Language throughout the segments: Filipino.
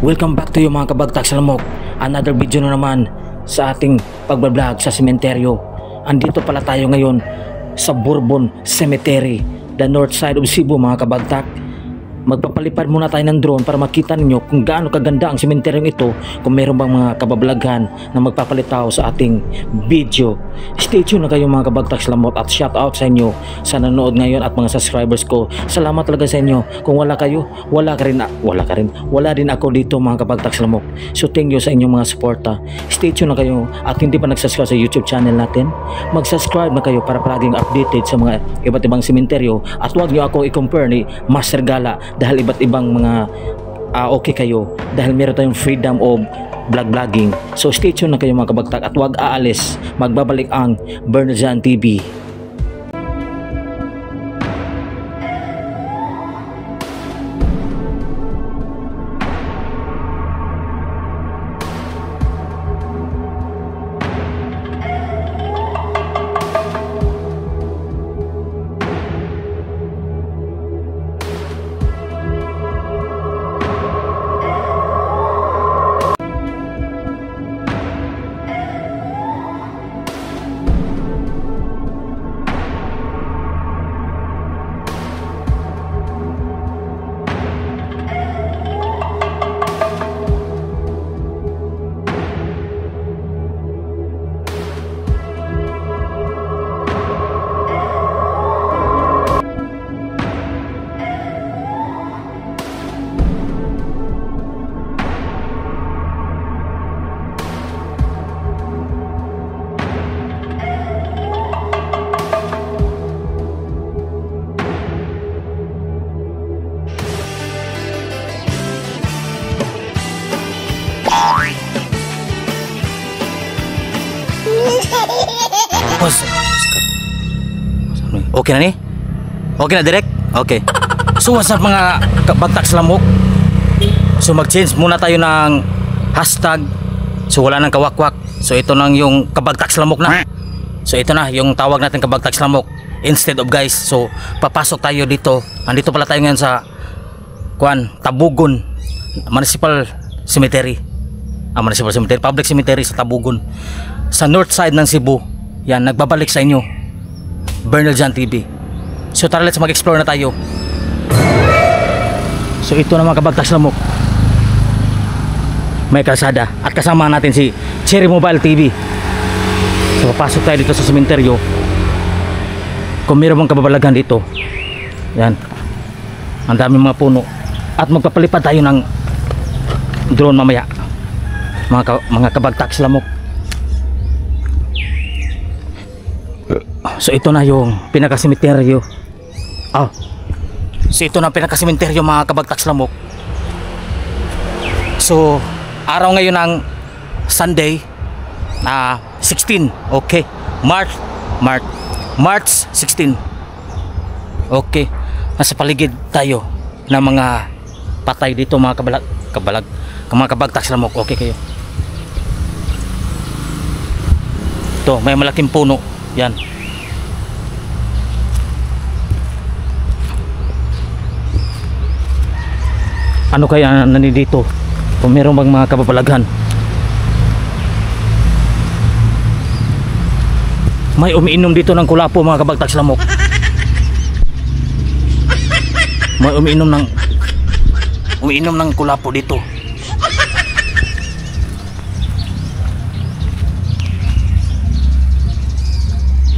Welcome back to you mga kabagtak sa lamok. Another video na naman sa ating pagbablog sa sementeryo. Andito pala tayo ngayon sa Bourbon Cemetery, the north side of Cebu mga kabagtak. Magpapalipad muna tayo ng drone para makita ninyo kung gaano kaganda ang sementeryong ito, kung meron bang mga kabablaghan na magpapalitaw sa ating video. Stay tuned na kayo mga kabagtak sa lamot, at shout out sa inyo sa nanood ngayon at mga subscribers ko. Salamat talaga sa inyo. Kung wala kayo, wala din ako dito mga kabagtak sa lamok. So thank you sa inyong mga suporta. Stay tuned na kayo, at hindi pa nagsubscribe sa YouTube channel natin, mag-subscribe na kayo para palaging updated sa mga iba't ibang sementeryo. At huwag nyo ako i-compare ni Master Gala, dahil iba't ibang mga okay kayo, dahil meron tayong freedom of vlogging. So stay tuned na kayo mga kabagtak, at huwag aalis. Magbabalik ang Bernard Jan TV. Okay na ni? Okay na direct? Okay. So what's up mga kabagtak sa lamok? So mag-change muna tayo ng hashtag. So wala nang kawakwak. So ito nang yung kabagtak sa lamok na. So ito na yung tawag natin, kabagtak sa lamok, instead of guys. So papasok tayo dito. Andito pala tayo ngayon sa Tabugon Municipal Cemetery. Municipal Cemetery, Public Cemetery sa Tabugon, sa north side ng Cebu. Yan, nagbabalik sa inyo Bernard Jan TV. So tara, let's mag-explore na tayo. So ito na mga kabagtak sa lamok, may kalsada, at kasama natin si Cherry Mobile TV. So papasok tayo dito sa sementeryo. Kung meron mong kababalaghan dito, yan, ang daming mga puno. At magpapalipad tayo ng drone mamaya mga kabagtak sa lamok. So ito na yung pinakasementeryo. So ito na pinakasementeryo mga kabagtak sa lamok. So araw ngayon ng Sunday na 16, okay, March 16. Okay, nasa paligid tayo ng mga patay dito mga mga kabagtak sa lamok. Okay kayo. Ito may malaking puno yan. Ano kaya nandito? Kung meron bang mga kababalaghan? May umiinom dito ng kulapo mga kabagtak sa lamok. May umiinom ng kulapo dito.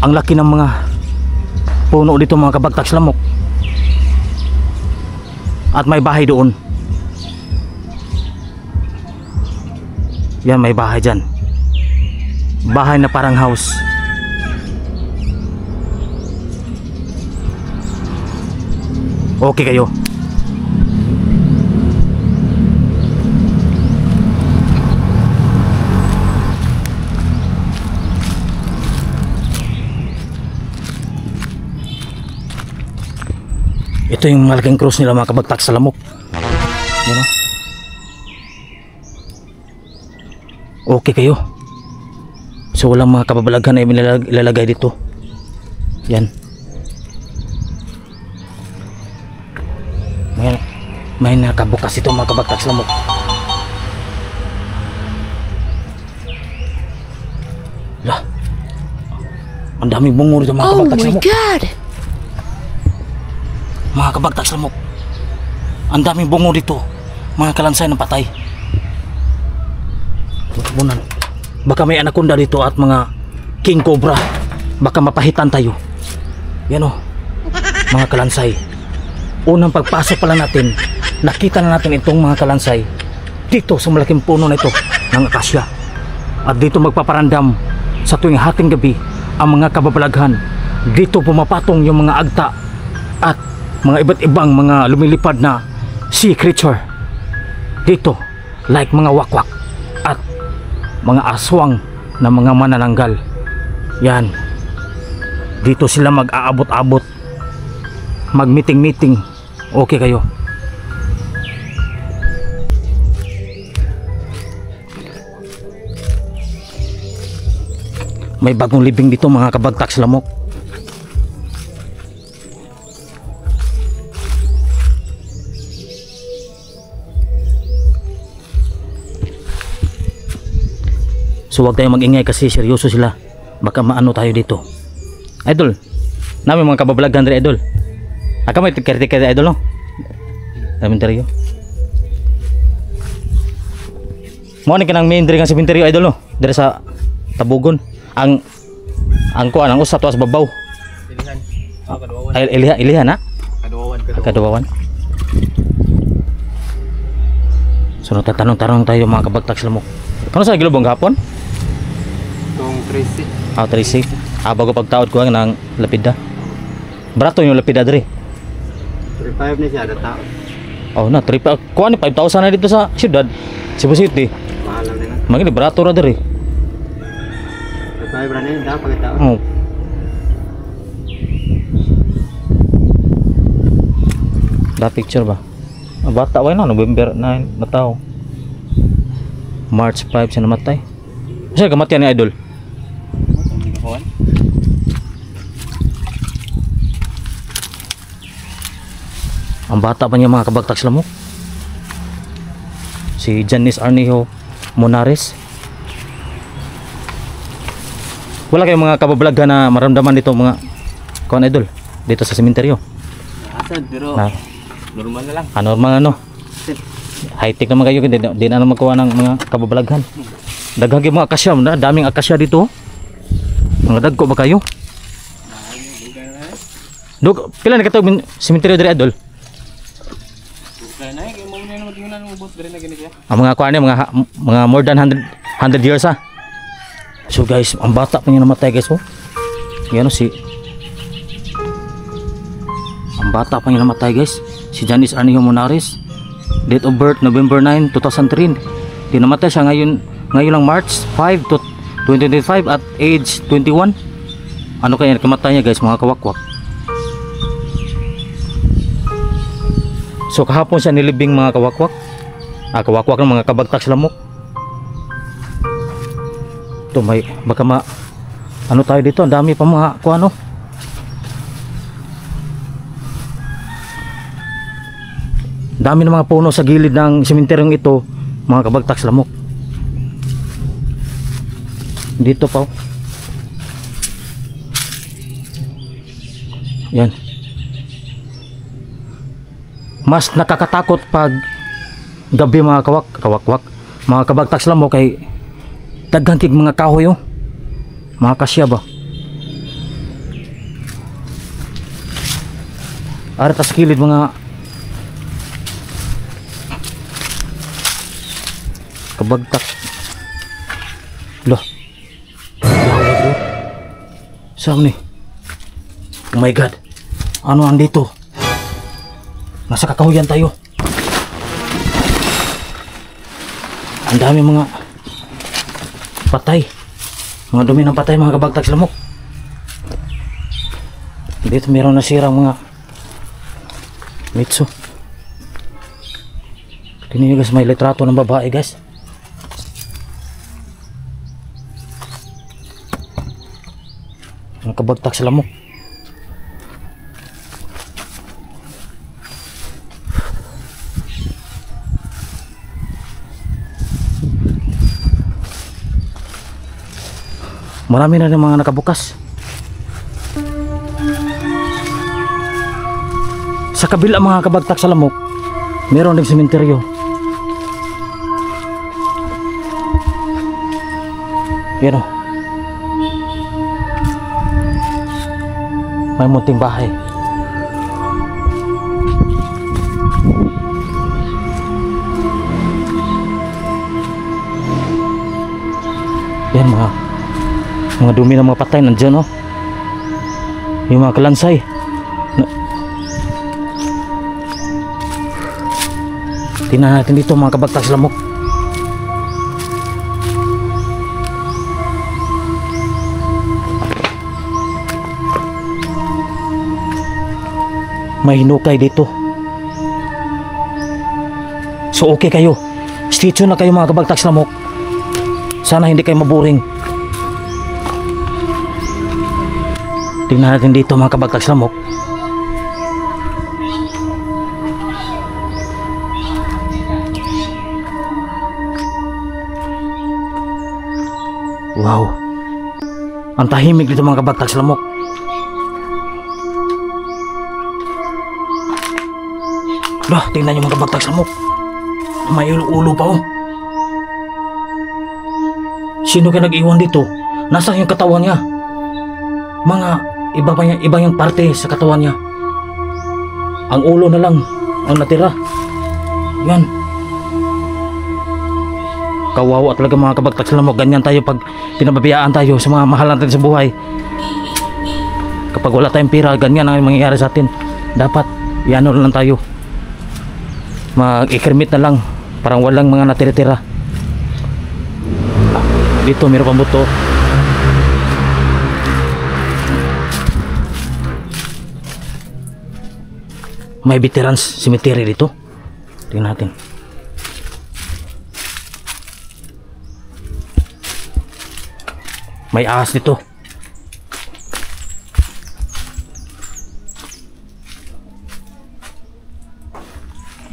Ang laki ng mga puno dito mga kabagtak sa lamok. At may bahay doon. Yan, may bahay dyan. Bahay na parang house. Okay kayo. Ito yung malaking cross nila mga kabagtak sa lamok. You know? Okay kayo. So walang mga kababalaghan na ilalagay dito. Yan. May nakabukas ito mga kabagtak sa lamok. Ang daming bungo dito mga Oh kabagtak my lamok. god! Mga kabagtak lamok. Ang daming bungo dito. Mga kalansay ng patay. Bunan. Baka may anaconda dito at mga king cobra. Baka mapahitan tayo. Yan o. Mga kalansay. Unang pagpasok pa lang natin, nakita na natin itong mga kalansay dito sa malaking puno na ito ng akasya. At dito magpaparandam sa tuwing hating gabi ang mga kababalaghan. Dito pumapatong yung mga agta at mga iba't ibang mga lumilipad na sea creature. Dito, like mga wakwak at mga aswang na mga manananggal. Yan. Dito sila mag-aabot-abot, mag-meeting-meeting. Okay kayo. May bagong libing dito mga kabagtak lamok. So huwag tayong mag-ingay kasi seryoso sila. Baka maano tayo dito. Idol, namin mga kababalagan rin idol. Aka may caretaker idol no? Sementeryo. Mo ni kanang main diri nga sementeryo idol no? Diri sa Tabugon. Ang kuan ang usa tuas babaw. Ilihan. Ay ilihan na? Kaduwawan. So nagtatanong-tanong tayo mga kabagtak lamok. Kano sa gilubong gapon? Tong 13. Ah, 13. Bago pagtaod ko ng lapida. Barato yung lapida diri. 35 ni siya data. Oh na, 3 kuan ni 5,000 na dito sa syudad. Cebu City. Mahal lang nila. Magini barato ra diri. 35 ra ni da pagkatao. Oh. Da picture ba? Bata way na November 9 mataw. March 5 siya namatay. Siya kamatian ni idol. Ang bata pa niya mga kabagtak lamok. Si Janice Arnijo Monares. Wala kayong mga kababalaga na maramdaman dito mga kuan idol dito sa sementeryo. Asad pero Na, normal na lang. normal ano. High tech naman kayo, di na magkuha ng mga kababalaghan. Daghang mga akasya, daming akasya dito. Mga dagko ba kayo? Dog, pila na katawag sementeryo diri idol? Ang mga kuan mga more than 100 years ah. So guys, ang bata pa niya namatay guys oh. Yan si ang bata pa niya namatay guys. Si Janice Arnijo Monares. Date of birth November 9, 2003. Tinamatay siya ngayon lang March 5 to 2025 at age 21. Ano kaya kamatay niya guys mga kawakwak. So kahapon siya nilibing mga kawakwak. Kawakwak ng mga kabagtak lamok. Ito may baka ano tayo dito, ang dami pa mga kuano. Dami ng mga puno sa gilid ng sementeryong ito, mga kabagtak lamok. Dito pa. Yan. Mas nakakatakot pag gabi mga kawakwak, mga kabagtak lamok kay daghang kig mga kahoy oh. Mga kasya ba? Ara ta sa kilid mga kabagtak. Loh. Saan ni? Oh my god. Ano andito? Nasa kakahuyan tayo. Ang dami mga patay. Mga dumi ng patay mga kabagtak lamok. Dito meron nasirang mga mitso. Tingnan nyo guys, may litrato ng babae guys. Mga kabagtak lamok. Marami na rin mga nakabukas. Sa kabila mga kabagtak sa lamok, meron ding sementeryo. Yan o. May munting bahay. Yan mga dumi ng mga patay nandiyan oh. Yung mga kalansay. Tingnan natin dito mga kabagtak sa lamok. May hinukay dito. So okay kayo. Stay tuned na kayo mga kabagtak sa lamok. Sana hindi kayo maboring. Tingnan natin dito mga kabagtak sa lamok. Wow. Ang tahimik dito mga kabagtak sa lamok. Bah, tingnan nyo mga kabagtak sa lamok. May ulo pa oh. Sino kaya nag-iwan dito? Nasaan yung katawan niya? Mga iba yung parte sa katawan niya. Ang ulo na lang ang natira. Yan. Kawawa talaga mga kabagtak sa lamok. Ganyan tayo pag pinababayaan tayo sa mga mahal natin sa buhay. Kapag wala tayong pera, ganyan ang mangyayari sa atin. Dapat iano lang tayo. Mag-ikrimit na lang. Parang walang mga natira-tira. Dito meron pang buto. May veterans cemetery dito. Tingnan natin. May ahas dito.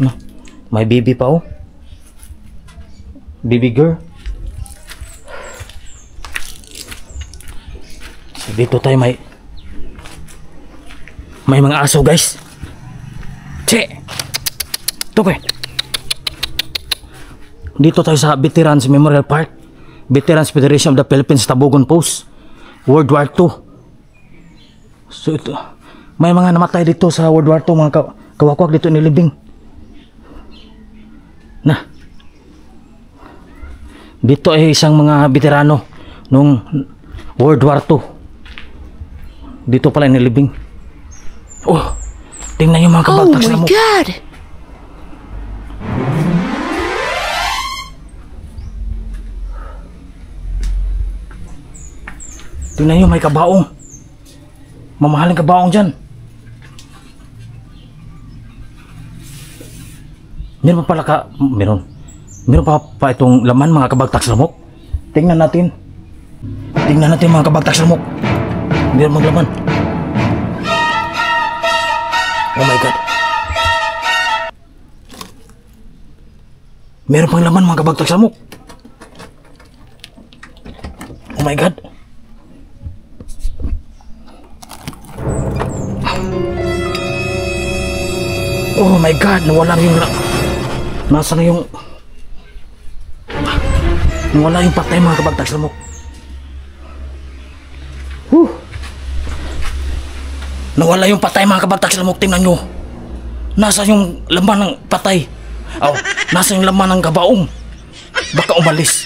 No, may baby pa oh. Baby girl. So, dito tayo may mga aso guys. Che. Tukoy. Dito tayo sa Veterans Memorial Park. Veterans Federation of the Philippines Tabogon Post. World War II. So ito, may mga namatay dito sa World War II, mga kawakwak dito nilibing. Na. Dito ay isang mga veterano nung World War II. Dito pala nilibing. Oh, tingnan yung mga kabagtak sa lamok. Oh my God! Tingnan nyo, may kabaong. Mamahaling kabaong dyan. Meron pa pala meron pa itong laman mga kabagtak sa lamok. Tingnan natin mga kabagtak sa lamok. Meron maglaman. Oh my God. Meron pang laman mga kabagtak sa lamok. Oh my God. Oh my God, nawala yung nawala yung patay mga kabagtak sa lamok. Nawala yung patay mga kabagtak sa lamok. Tingnan nyo. Nasa yung laman ng patay. Oh, nasa yung laman ng kabaong. Baka umalis.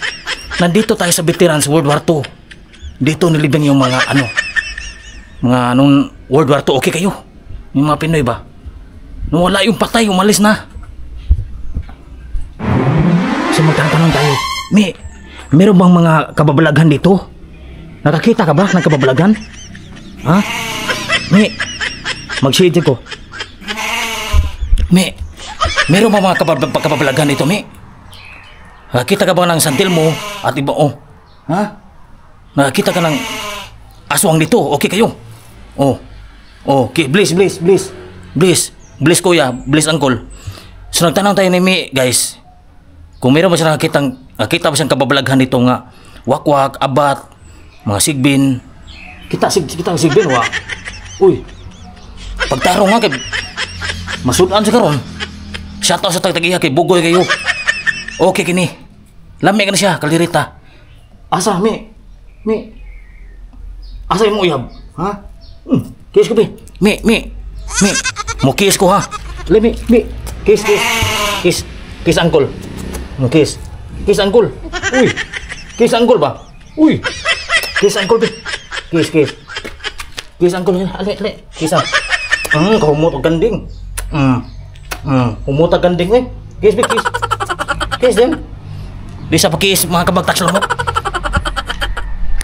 Nandito tayo sa Veterans World War II. Dito nilibing yung mga nung World War II. Okay kayo? Yung mga Pinoy ba? Nung wala yung patay, umalis na. So magtatanong tayo, meron bang mga kababalaghan dito? Nakakita ka ba ng kababalaghan? Ha? Mag-shade ko. Meron ba mga kababalaghan dito, Nakakita ka ba ng santil mo at iba, oh? Ha? Nakakita ka ng aswang dito, okay kayo? Oh, okay, please kuya, please uncle. So nagtanong tayo ni guys, kung meron ba siya nakita ba siyang kababalaghan dito nga wakwak, abat, mga sigbin. Kita ang sigbin wa. Uy. Pagtarong nga kay Masudan sa karon. Siya to sa tagtagiha kay bugoy kayo. Okay kini. Lami ka na siya, kalirita. Asa, mi. Asa yung uyab? Ha? Kiss ko, be. Mi. Mo kiss ko, ha? Mi. Kiss. Kiss, angkol. Kiss. Kiss, angkol. Uy. Kiss, angkol ba? Uy. Kiss, angkol, be. Kiss. Kiss, angkol. Ali. Kiss, ha? Kahumot o ganding. Humot o ganding, eh. Kiss, be. Kiss, din. Di sa pakiis, mga kabagtas lamok.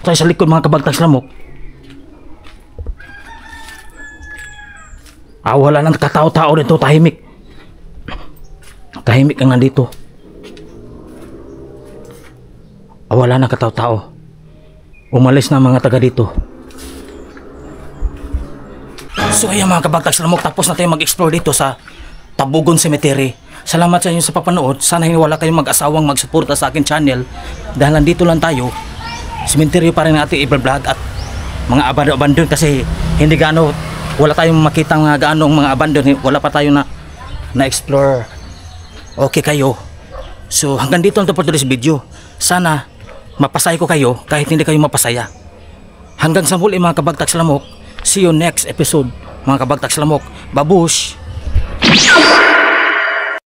Tayo sa likod, mga kabagtas lamok. Wala nang katao-tao dito, tahimik. Tahimik ang nandito. Wala nang katao-tao. Umalis na mga taga dito. So ayan mga kabagtas lamok, tapos na tayo mag-explore dito sa Tabugon Cemetery. Salamat sa inyo sa papanood. Sana wala kayong mag-asawang magsuporta sa akin channel. Dahil nandito lang tayo. Cemetery pa rin natin i-vlog at mga abandon kasi hindi gaano, wala tayong makita nga gaano mga abandon. Wala pa tayo na-explore. Okay kayo. So hanggang dito lang ito for today's video. Sana mapasaya ko kayo kahit hindi kayo mapasaya. Hanggang sa muli mga kabagtags lamok. See you next episode mga kabagtags lamok. Babush!